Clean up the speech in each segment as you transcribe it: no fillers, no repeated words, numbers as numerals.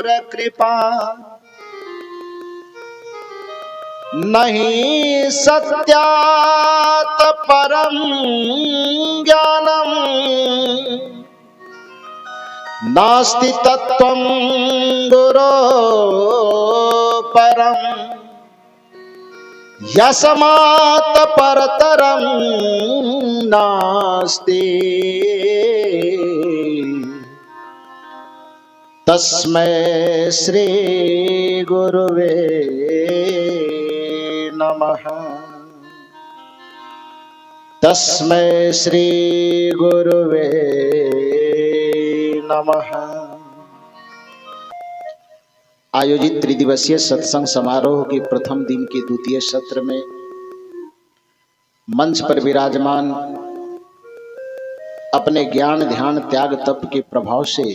गुर कृपा नहीं सत्यात परम ज्ञानम नास्ति तत्वं गुरो परम यस्मात् परतरं नास्ति तस्मै श्री गुरुवे नमः। तस्मै श्री गुरुवे नमः। आयोजित त्रिदिवसीय सत्संग समारोह के प्रथम दिन के द्वितीय सत्र में मंच पर विराजमान अपने ज्ञान ध्यान त्याग तप के प्रभाव से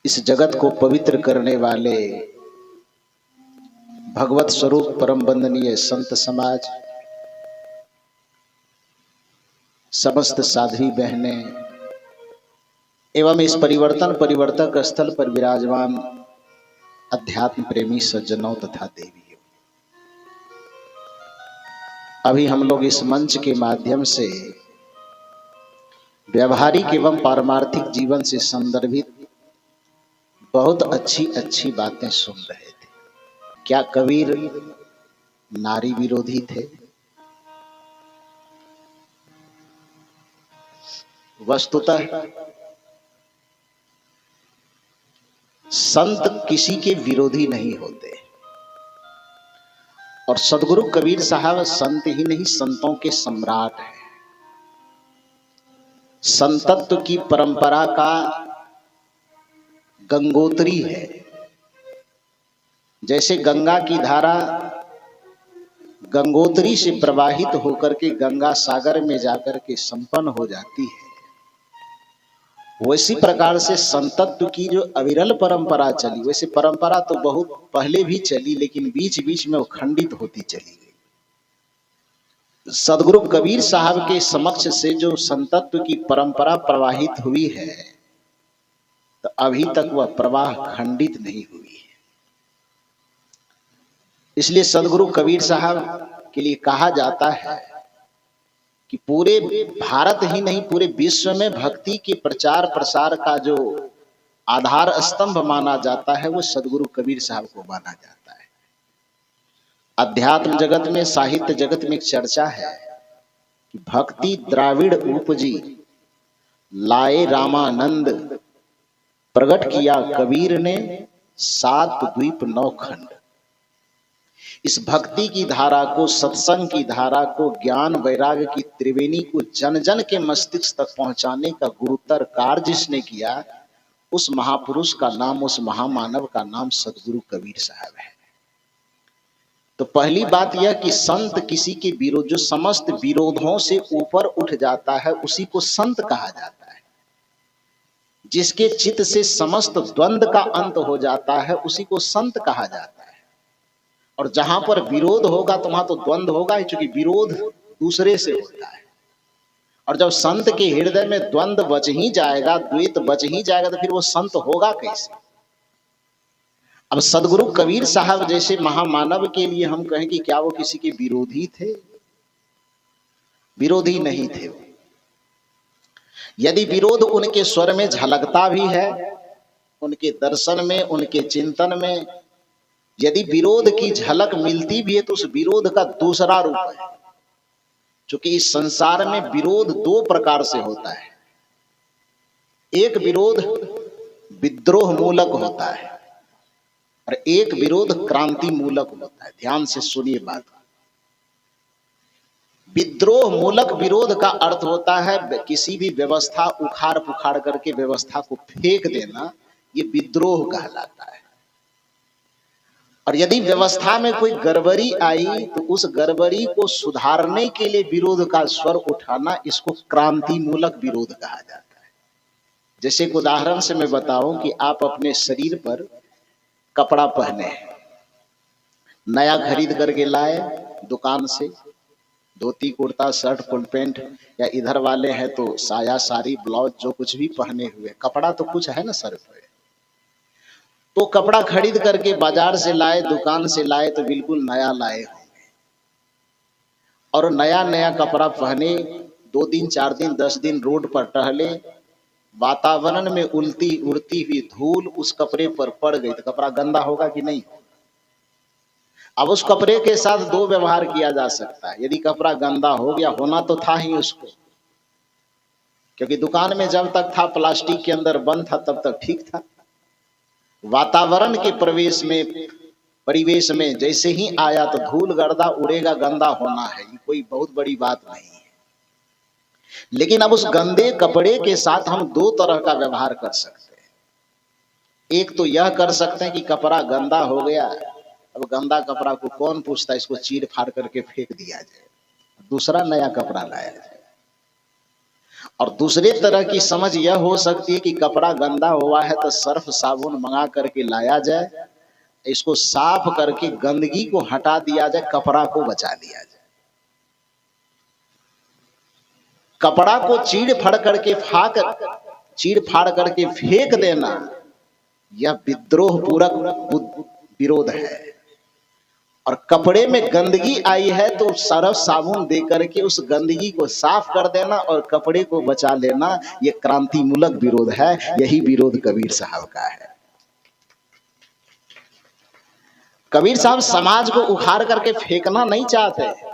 इस जगत को पवित्र करने वाले भगवत स्वरूप परम वंदनीय संत समाज, समस्त साध्वी बहनें एवं इस परिवर्तक स्थल पर विराजमान अध्यात्म प्रेमी सज्जनों तथा देवियों, अभी हम लोग इस मंच के माध्यम से व्यवहारिक एवं पारमार्थिक जीवन से संदर्भित बहुत अच्छी बातें सुन रहे थे। क्या कबीर नारी विरोधी थे? वस्तुतः संत किसी के विरोधी नहीं होते और सदगुरु कबीर साहब संत ही नहीं, संतों के सम्राट हैं। संतत्व की परंपरा का गंगोत्री है। जैसे गंगा की धारा गंगोत्री से प्रवाहित होकर के गंगा सागर में जाकर के संपन्न हो जाती है, वैसी प्रकार से संतत्व की जो अविरल परंपरा चली, वैसे परंपरा तो बहुत पहले भी चली, लेकिन बीच बीच में वो खंडित होती चली गई। सदगुरु कबीर साहब के समक्ष से जो संतत्व की परंपरा प्रवाहित हुई है, तो अभी तक वह प्रवाह खंडित नहीं हुई है। इसलिए सदगुरु कबीर साहब के लिए कहा जाता है कि पूरे भारत ही नहीं, पूरे विश्व में भक्ति के प्रचार प्रसार का जो आधार स्तंभ माना जाता है, वो सदगुरु कबीर साहब को माना जाता है। अध्यात्म जगत में, साहित्य जगत में एक चर्चा है कि भक्ति द्राविड़ उपजी, लाए रामानंद, प्रकट किया कबीर ने, 7 द्वीप 9 खंड। इस भक्ति की धारा को, सत्संग की धारा को, ज्ञान वैराग्य की त्रिवेणी को जन जन के मस्तिष्क तक पहुंचाने का गुरुतर कार्य जिसने किया, उस महापुरुष का नाम, उस महामानव का नाम सदगुरु कबीर साहब है। तो पहली बात यह कि संत किसी के विरोध, जो समस्त विरोधों से ऊपर उठ जाता है, उसी को संत कहा जाता है। जिसके चित्त से समस्त द्वंद्व का अंत हो जाता है, उसी को संत कहा जाता है। और जहां पर विरोध होगा तो वहां तो द्वंद्व होगा ही, क्योंकि विरोध दूसरे से होता है। और जब संत के हृदय में द्वंद्व बच ही जाएगा, द्वैत बच ही जाएगा, तो फिर वो संत होगा कैसे? अब सदगुरु कबीर साहब जैसे महामानव के लिए हम कहें कि क्या वो किसी के विरोधी थे? विरोधी नहीं थे। यदि विरोध उनके स्वर में झलकता भी है, उनके दर्शन में, उनके चिंतन में यदि विरोध की झलक मिलती भी है, तो उस विरोध का दूसरा रूप है। क्योंकि इस संसार में विरोध 2 प्रकार से होता है। एक विरोध विद्रोह मूलक होता है और एक विरोध क्रांति मूलक होता है। ध्यान से सुनिए बात। विद्रोह मूलक विरोध का अर्थ होता है किसी भी व्यवस्था उखाड़ पुखाड़ करके व्यवस्था को फेंक देना, ये विद्रोह कहलाता है। और यदि व्यवस्था में कोई गड़बड़ी आई तो उस गड़बड़ी को सुधारने के लिए विरोध का स्वर उठाना, इसको क्रांति मूलक विरोध कहा जाता है। जैसे एक उदाहरण से मैं बताऊं कि आप अपने शरीर पर कपड़ा पहने, नया खरीद करके लाए दुकान से, dhoti kurta shirt full pant, या इधर वाले हैं तो साया साड़ी ब्लाउज जो कुछ भी पहने हुए, कपड़ा तो कुछ है ना सर पे। तो कपड़ा खरीद करके बाजार से लाए, दुकान से लाए तो बिल्कुल नया लाए होंगे, और नया नया कपड़ा पहने 2 दिन 4 दिन 10 दिन रोड पर टहले, वातावरण में उड़ती हुई धूल उस कपड़े पर पड़ गई तो कपड़ा गंदा होगा कि नहीं? अब उस कपड़े के साथ 2 व्यवहार किया जा सकता है। यदि कपड़ा गंदा हो गया, होना तो था ही उसको, क्योंकि दुकान में जब तक था प्लास्टिक के अंदर बंद था तब तक ठीक था। वातावरण के परिवेश में जैसे ही आया तो धूल गर्दा उड़ेगा, गंदा होना है, ये कोई बहुत बड़ी बात नहीं है। लेकिन अब उस गंदे कपड़े के साथ हम 2 तरह का व्यवहार कर सकते हैं। एक तो यह कर सकते हैं कि कपड़ा गंदा हो गया, अब गंदा कपड़ा को कौन पूछता है, इसको चीर फाड़ करके फेंक दिया जाए, दूसरा नया कपड़ा लाया जाए। और दूसरे तरह की समझ यह हो सकती है कि कपड़ा गंदा हुआ है तो सर्फ साबुन मंगा करके लाया जाए, इसको साफ करके गंदगी को हटा दिया जाए, कपड़ा को बचा लिया जाए। कपड़ा को चीड़ फाड़ करके फेंक देना यह विद्रोह पूरक विरोध है। और कपड़े में गंदगी आई है तो सर्फ साबुन दे करके उस गंदगी को साफ कर देना और कपड़े को बचा लेना, यह क्रांतिमूलक विरोध है। यही विरोध कबीर साहब का है। कबीर साहब समाज को उखाड़ करके फेंकना नहीं चाहते,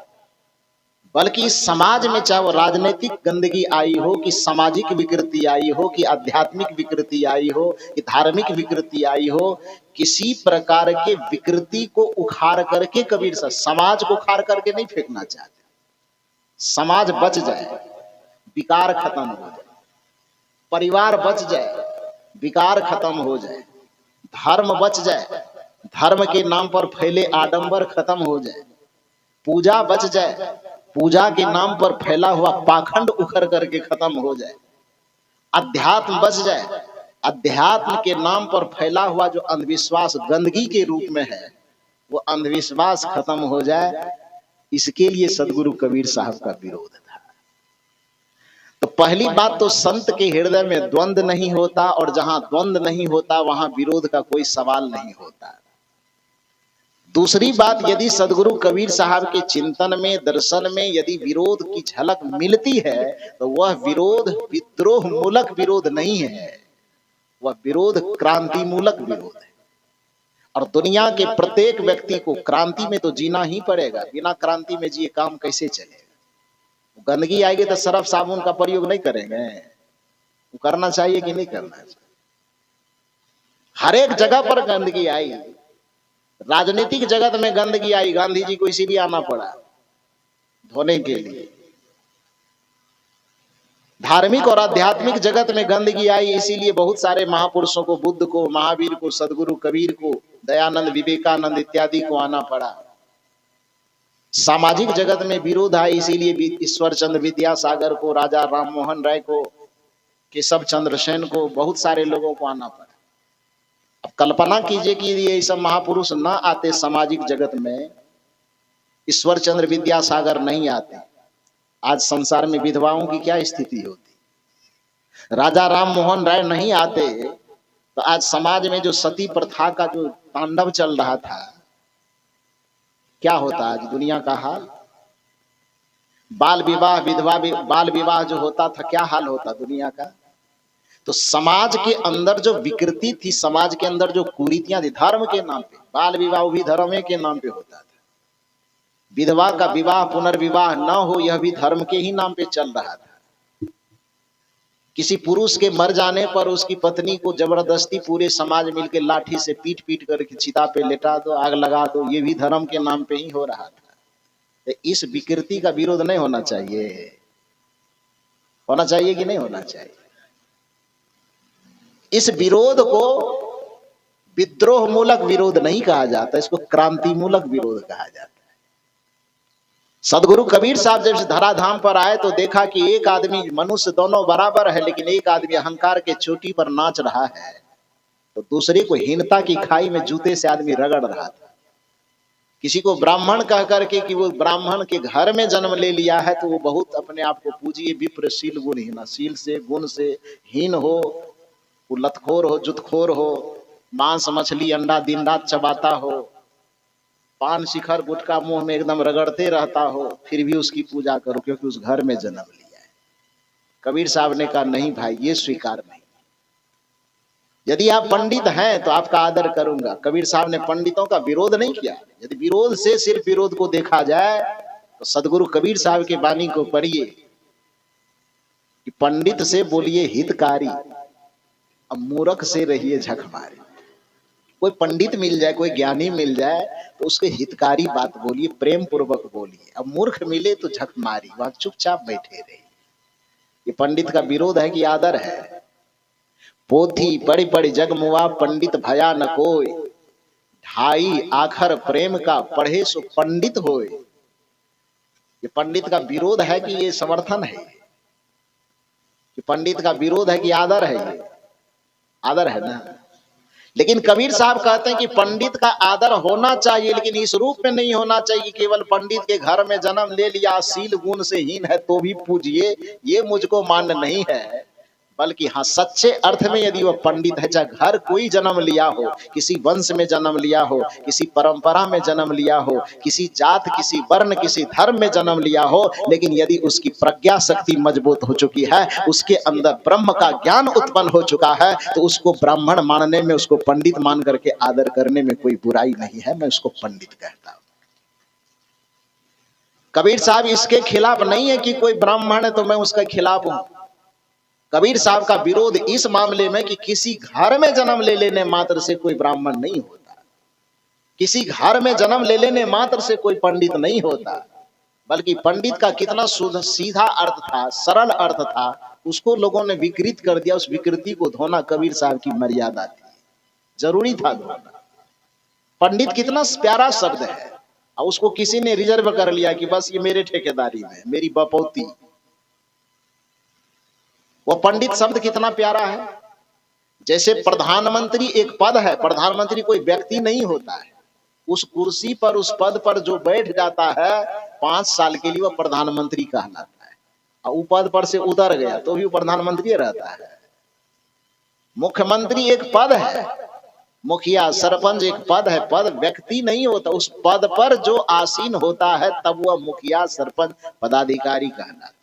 बल्कि इस समाज में चाहे वो राजनीतिक गंदगी आई हो, कि सामाजिक विकृति आई हो, कि आध्यात्मिक विकृति आई हो, कि धार्मिक विकृति आई हो, किसी प्रकार के विकृति को उखाड़ करके कबीर साहब समाज को उखाड़ करके नहीं फेंकना चाहते। समाज बच जाए, विकार खत्म हो जाए, परिवार बच जाए, विकार खत्म हो जाए, धर्म बच जाए, धर्म के नाम पर फैले आडंबर खत्म हो जाए, पूजा बच जाए, पूजा के नाम पर फैला हुआ पाखंड उखड़ करके खत्म हो जाए, अध्यात्म बच जाए, अध्यात्म के नाम पर फैला हुआ जो अंधविश्वास गंदगी के रूप में है वो अंधविश्वास खत्म हो जाए। इसके लिए सदगुरु कबीर साहब का विरोध था। तो पहली बात तो संत के हृदय में द्वंद्व नहीं होता, और जहां द्वंद्व नहीं होता वहां विरोध का कोई सवाल नहीं होता। दूसरी बात, यदि सदगुरु कबीर साहब के चिंतन में, दर्शन में यदि विरोध की झलक मिलती है तो वह विरोध विद्रोह मूलक विरोध नहीं है, वह विरोध क्रांति मूलक विरोध है। और दुनिया के प्रत्येक व्यक्ति को क्रांति में तो जीना ही पड़ेगा, बिना क्रांति में जिए काम कैसे चलेगा। गंदगी आएगी तो सर्फ साबुन का प्रयोग नहीं करेंगे, वो करना चाहिए कि नहीं करना चाहिए। हर एक जगह पर गंदगी आई, राजनीतिक जगत में गंदगी आई, गांधी जी को इसीलिए आना पड़ा धोने के लिए। धार्मिक और आध्यात्मिक जगत में गंदगी आई, इसीलिए बहुत सारे महापुरुषों को, बुद्ध को, महावीर को, सदगुरु कबीर को, दयानंद, विवेकानंद इत्यादि को आना पड़ा। सामाजिक जगत में विरोध आई, इसीलिए ईश्वर चंद्र विद्यासागर को, राजा राम मोहन राय को, केशव चंद्र सेन को, बहुत सारे लोगों को आना पड़ा। अब कल्पना कीजिए कि ये सब महापुरुष ना आते सामाजिक जगत में, ईश्वर चंद्र विद्यासागर नहीं आते, आज संसार में विधवाओं की क्या स्थिति होती। राजा राम मोहन राय नहीं आते तो आज समाज में जो सती प्रथा का जो तांडव चल रहा था, क्या होता आज दुनिया का हाल। बाल विवाह, बाल विवाह जो होता था, क्या हाल होता दुनिया का। तो समाज के अंदर जो विकृति थी, समाज के अंदर जो कुरीतियां थी, धर्म के नाम पे बाल विवाह भी धर्म के नाम पे होता था। विधवा का विवाह, पुनर्विवाह न हो, यह भी धर्म के ही नाम पे चल रहा था। किसी पुरुष के मर जाने पर उसकी पत्नी को जबरदस्ती पूरे समाज मिलकर लाठी से पीट पीट करके चिता पे लेटा दो, आग लगा दो, ये भी धर्म के नाम पे ही हो रहा था। तो इस विकृति का विरोध नहीं होना चाहिए, होना चाहिए कि नहीं होना चाहिए। इस विरोध को विद्रोह मूलक विरोध नहीं कहा जाता, इसको क्रांति मूलक विरोध कहा जाता है। सदगुरु कबीर साहब जब धराधाम पर आए तो देखा कि एक आदमी, मनुष्य दोनों बराबर है, लेकिन एक आदमी अहंकार के चोटी पर नाच रहा है तो दूसरे को हीनता की खाई में जूते से आदमी रगड़ रहा था। किसी को ब्राह्मण कह करके कि वो ब्राह्मण के घर में जन्म ले लिया है तो वो बहुत अपने आप को पूजिए, विप्रशील गुणहीन, शील से गुण से हीन हो, वो लतखोर हो, जुतखोर हो, मांस मछली अंडा दिन रात चबाता हो, पान शिखर गुटखा मुंह में एकदम रगड़ते रहता हो, फिर भी उसकी पूजा करो क्योंकि उस घर में जन्म लिया है। कबीर साहब ने कहा नहीं भाई, ये स्वीकार नहीं। यदि आप पंडित हैं तो आपका आदर करूंगा। कबीर साहब ने पंडितों का विरोध नहीं किया। यदि विरोध से सिर्फ विरोध को देखा जाए तो सदगुरु कबीर साहब के वाणी को पढ़िए कि पंडित से बोलिए हितकारी, अब मूर्ख से रहिए झकमारी। कोई पंडित मिल जाए, कोई ज्ञानी मिल जाए तो उसके हितकारी बात बोलिए, प्रेम पूर्वक बोलिए। अब मूर्ख मिले तो झकमारी, वहां चुपचाप बैठे रहिए। ये पंडित का विरोध है कि आदर है। पोथी पढ़ी पढ़ी जगमुआ, पंडित भया न कोई, ढाई आखर प्रेम का पढ़े सो पंडित होए। ये पंडित का विरोध है कि ये समर्थन है? कि पंडित का विरोध है कि आदर है? ये आदर है ना। लेकिन कबीर साहब कहते हैं कि पंडित का आदर होना चाहिए, लेकिन इस रूप में नहीं होना चाहिए। केवल पंडित के घर में जन्म ले लिया, शील गुण से हीन है तो भी पूजिए, ये मुझको मान्य नहीं है। बल्कि हाँ, सच्चे अर्थ में यदि वह पंडित है, चाहे घर कोई जन्म लिया हो, किसी वंश में जन्म लिया हो, किसी परंपरा में जन्म लिया हो, किसी जात, किसी वर्ण, किसी धर्म में जन्म लिया हो, लेकिन यदि उसकी प्रज्ञा शक्ति मजबूत हो चुकी है, उसके अंदर ब्रह्म का ज्ञान उत्पन्न हो चुका है, तो उसको ब्राह्मण मानने में, उसको पंडित मान करके आदर करने में कोई बुराई नहीं है। मैं उसको पंडित कहता हूं। कबीर साहब इसके खिलाफ नहीं है कि कोई ब्राह्मण है तो मैं उसके खिलाफ हूं। कबीर साहब का विरोध इस मामले में कि किसी घर में जन्म ले लेने मात्र से कोई ब्राह्मण नहीं होता, किसी घर में जन्म ले लेने मात्र से कोई पंडित नहीं होता। बल्कि पंडित का कितना सीधा अर्थ था, सरल अर्थ था, उसको लोगों ने विकृत कर दिया। उस विकृति को धोना कबीर साहब की मर्यादा थी, जरूरी था धोना। पंडित कितना प्यारा शब्द है, और उसको किसी ने रिजर्व कर लिया कि बस ये मेरे ठेकेदारी में, मेरी बपौती। वो पंडित शब्द कितना प्यारा है। जैसे प्रधानमंत्री एक पद है, प्रधानमंत्री कोई व्यक्ति नहीं होता है। उस कुर्सी पर, उस पद पर जो बैठ जाता है 5 साल के लिए, वह प्रधानमंत्री कहलाता है। और वो पद पर से उतर गया तो भी प्रधानमंत्री रहता है। मुख्यमंत्री एक पद है, मुखिया सरपंच एक पद है, पद व्यक्ति नहीं होता। उस पद पर जो आसीन होता है तब वह मुखिया सरपंच पदाधिकारी कहलाता है।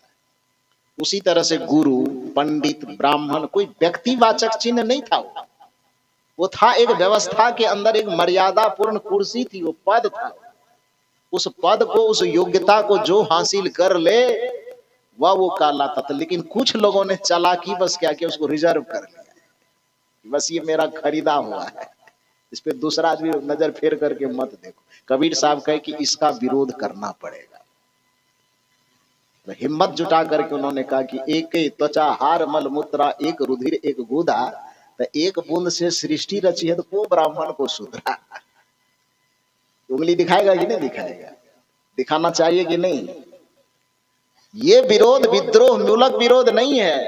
उसी तरह से गुरु, पंडित, ब्राह्मण कोई व्यक्तिवाचक चिन्ह नहीं था। वो था एक व्यवस्था के अंदर एक मर्यादा पूर्ण कुर्सी थी, वो पद था। उस पद को, उस योग्यता को जो हासिल कर ले वह वो कहलाता था। लेकिन कुछ लोगों ने चालाकी बस क्या किया, उसको रिजर्व कर लिया, बस ये मेरा खरीदा हुआ है, इस पे दूसरा आदमी नजर फेर करके मत देखो। कबीर साहब कहे कि इसका विरोध करना पड़ेगा। तो हिम्मत जुटा करके उन्होंने कहा कि एक त्वचा हार मल मूत्रा, एक रुधिर एक गुदा, तो एक बूंद से सृष्टि रची है तो को ब्राह्मण को सुधरा। उंगली दिखाएगा कि नहीं दिखाएगा? दिखाना चाहिए कि नहीं? ये विरोध विद्रोह मूलक विरोध नहीं है,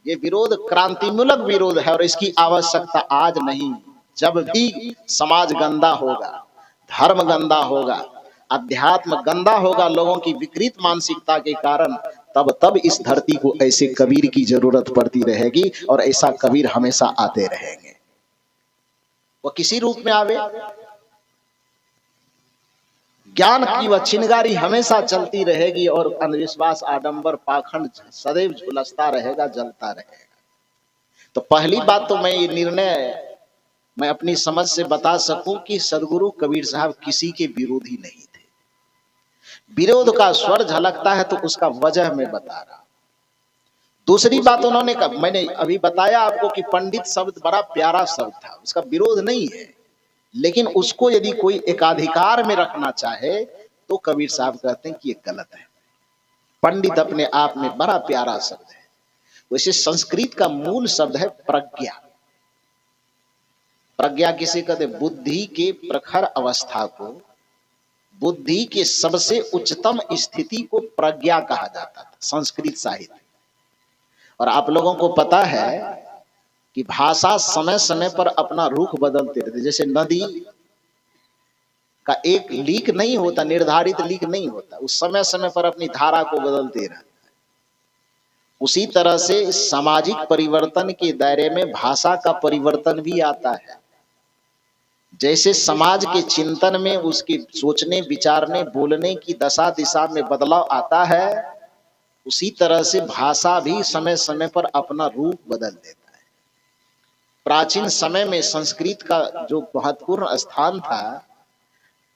ये विरोध क्रांति मूलक विरोध है। और इसकी आवश्यकता आज नहीं, जब भी समाज गंदा होगा, धर्म गंदा होगा, अध्यात्म गंदा होगा लोगों की विकृत मानसिकता के कारण, तब इस धरती को ऐसे कबीर की जरूरत पड़ती रहेगी। और ऐसा कबीर हमेशा आते रहेंगे। वो किसी रूप में आवे, ज्ञान की वह चिंगारी हमेशा चलती रहेगी। और अंधविश्वास, आडंबर, पाखंड सदैव झुलसता रहेगा, जलता रहेगा। तो पहली बात तो मैं ये निर्णय मैं अपनी समझ से बता सकूं कि सदगुरु कबीर साहब किसी के विरोधी नहीं थे। विरोध का स्वर झलकता है तो उसका वजह मैं बता रहा। दूसरी बात उन्होंने कहा, मैंने अभी बताया आपको कि पंडित शब्द बड़ा प्यारा शब्द था, उसका विरोध नहीं है। लेकिन उसको यदि कोई एकाधिकार में रखना चाहे तो कबीर साहब कहते हैं कि ये गलत है। पंडित अपने आप में बड़ा प्यारा शब्द है। वैसे संस्कृत का मूल शब्द है प्रज्ञा। प्रज्ञा किसे कहते? बुद्धि के प्रखर अवस्था को, बुद्धि के सबसे उच्चतम स्थिति को प्रज्ञा कहा जाता था संस्कृत साहित्य। और आप लोगों को पता है कि भाषा समय समय पर अपना रुख बदलते रहते। जैसे नदी का एक लीक नहीं होता, निर्धारित लीक नहीं होता, उस समय समय पर अपनी धारा को बदलते रहता है। उसी तरह से सामाजिक परिवर्तन के दायरे में भाषा का परिवर्तन भी आता है। जैसे समाज के चिंतन में, उसके सोचने विचारने बोलने की दशा दिशा में बदलाव आता है, उसी तरह से भाषा भी समय समय पर अपना रूप बदल देता है। प्राचीन समय में संस्कृत का जो महत्वपूर्ण स्थान था,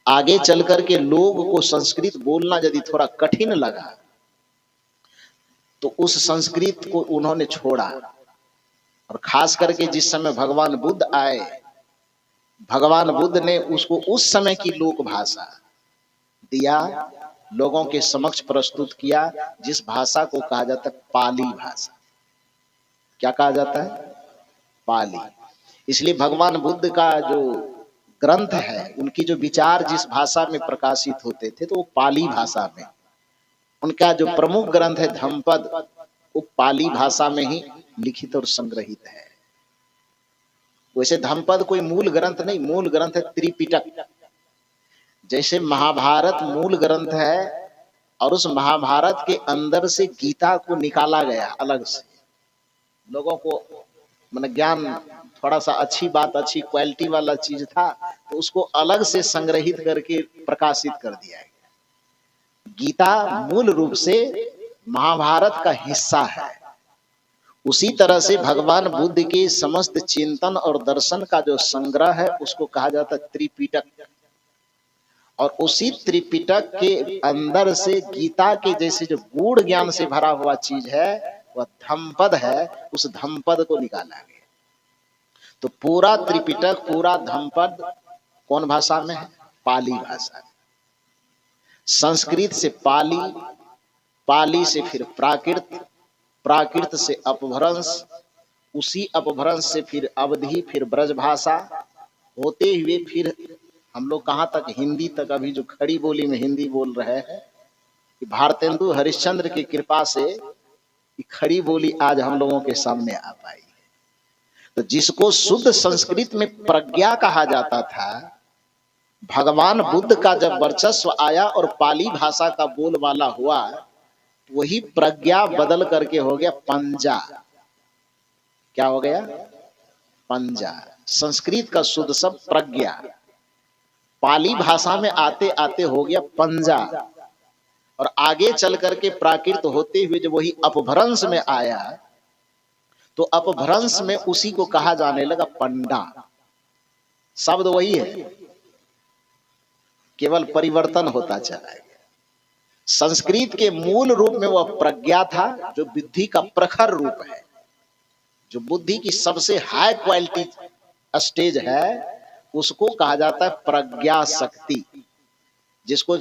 आगे चल करके लोग को संस्कृत बोलना यदि थोड़ा कठिन लगा तो उस संस्कृत को उन्होंने छोड़ा। और खास करके जिस समय भगवान बुद्ध आए, भगवान बुद्ध ने उसको उस समय की लोक भाषा दिया, लोगों के समक्ष प्रस्तुत किया, जिस भाषा को कहा जाता है पाली भाषा। क्या कहा जाता है? पाली। इसलिए भगवान बुद्ध का जो ग्रंथ है, उनकी जो विचार जिस भाषा में प्रकाशित होते थे तो वो पाली भाषा में। उनका जो प्रमुख ग्रंथ है धम्मपद, वो पाली भाषा में ही लिखित और संग्रहित है। वैसे धम्मपद कोई मूल ग्रंथ नहीं, मूल ग्रंथ है त्रिपिटक। जैसे महाभारत मूल ग्रंथ है और उस महाभारत के अंदर से गीता को निकाला गया अलग से, लोगों को मतलब ज्ञान थोड़ा सा अच्छी बात, अच्छी क्वालिटी वाला चीज था तो उसको अलग से संग्रहित करके प्रकाशित कर दिया गया। गीता मूल रूप से महाभारत का हिस्सा है। उसी तरह से भगवान बुद्ध के समस्त चिंतन और दर्शन का जो संग्रह है उसको कहा जाता है त्रिपिटक। और उसी त्रिपिटक के अंदर से गीता के जैसे जो गूढ़ ज्ञान से भरा हुआ चीज है वह धम्मपद है, उस धम्मपद को निकाला गया। तो पूरा त्रिपिटक, पूरा धम्मपद कौन भाषा में है? पाली भाषा में। संस्कृत से पाली, पाली से फिर प्राकृत, प्राकृत से अपभ्रंश, उसी अपभ्रंश से फिर अवधि, फिर ब्रज भाषा होते हुए फिर हम लोग कहाँ तक? हिंदी तक। अभी जो खड़ी बोली में हिंदी बोल रहे हैं, भारतेंदु हरिश्चंद्र की कृपा से खड़ी बोली आज हम लोगों के सामने आ पाई। तो जिसको शुद्ध संस्कृत में प्रज्ञा कहा जाता था, भगवान बुद्ध का जब वर्चस्व आया और पाली भाषा का बोलबाला हुआ, वही प्रज्ञा बदल करके हो गया पंजा। क्या हो गया? पंजा। संस्कृत का शुद्ध शब्द प्रज्ञा, पाली भाषा में आते आते हो गया पंजा। और आगे चल करके प्राकृत होते हुए जब वही अपभ्रंश में आया तो अपभ्रंश में उसी को कहा जाने लगा पंडा। शब्द वही है, केवल परिवर्तन होता चला गया। संस्कृत के मूल रूप में वह प्रज्ञा था, जो बुद्धि का प्रखर रूप है, जो बुद्धि की सबसे हाई क्वालिटी स्टेज है, उसको कहा जाता है प्रज्ञा शक्ति। जिसको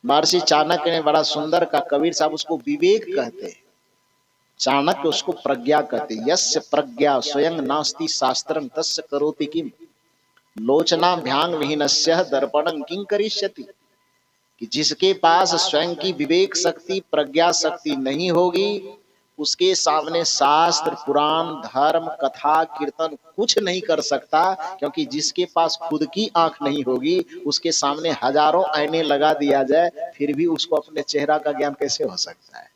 महर्षि चाणक्य ने बड़ा सुंदर का, कबीर साहब उसको विवेक कहते हैं, चाणक्य उसको प्रज्ञा कहते। यस्य प्रज्ञा स्वयं नास्ति शास्त्रं तस्य करोति किम, लोचनाभ्यां विहीनस्य दर्पणं किं करिष्यति। कि जिसके पास स्वयं की विवेक शक्ति, प्रज्ञा शक्ति नहीं होगी, उसके सामने शास्त्र, पुराण, धर्म, कथा, कीर्तन कुछ नहीं कर सकता। क्योंकि जिसके पास खुद की आंख नहीं होगी, उसके सामने हजारों आईने लगा दिया जाए फिर भी उसको अपने चेहरा का ज्ञान कैसे हो सकता है?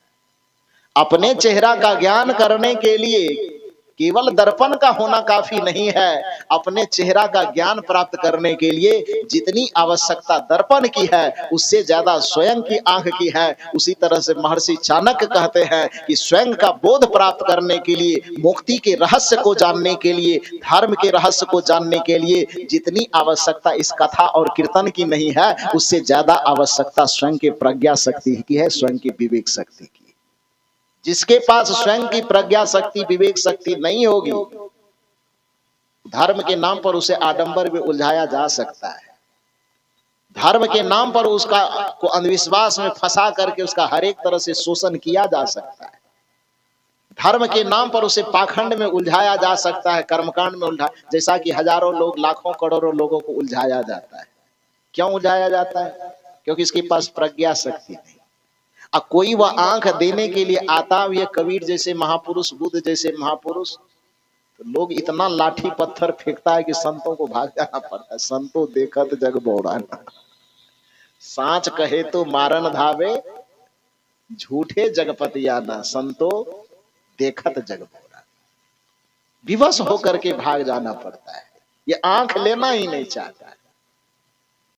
अपने चेहरा का ज्ञान करने के लिए केवल दर्पण का होना काफी नहीं है। अपने चेहरा का ज्ञान प्राप्त करने के लिए जितनी आवश्यकता दर्पण की है, उससे ज्यादा स्वयं की आंख की है। उसी तरह से महर्षि चाणक्य कहते हैं कि स्वयं का बोध प्राप्त करने के लिए, मुक्ति के रहस्य को जानने के लिए, धर्म के रहस्य को जानने के लिए जितनी आवश्यकता इस कथा और कीर्तन की नहीं है, उससे ज्यादा आवश्यकता स्वयं के प्रज्ञा शक्ति की है, स्वयं की विवेक शक्ति की। जिसके पास स्वयं की प्रज्ञा शक्ति, विवेक शक्ति नहीं होगी, धर्म के नाम पर उसे आडंबर में उलझाया जा सकता है। धर्म के नाम पर उसका को अंधविश्वास में फंसा करके उसका हर एक तरह से शोषण किया जा सकता है। धर्म के नाम पर उसे पाखंड में उलझाया जा सकता है, कर्मकांड में उलझा, जैसा कि हजारों लोग, लाखों करोड़ों लोगों को उलझाया जाता है। क्यों उलझाया जाता है? क्योंकि इसके पास प्रज्ञा शक्ति नहीं। कोई वह आंख देने के लिए आता हुआ कबीर जैसे महापुरुष, बुद्ध जैसे महापुरुष, लोग इतना लाठी पत्थर फेंकता है कि संतों को भाग जाना पड़ता है। संतों देखत जग बौराना, सांच कहे तो मारन धावे, झूठे जगपतियाना, संतों देखत जग बौराना। विवश होकर के भाग जाना पड़ता है। ये आंख लेना ही नहीं चाहता है।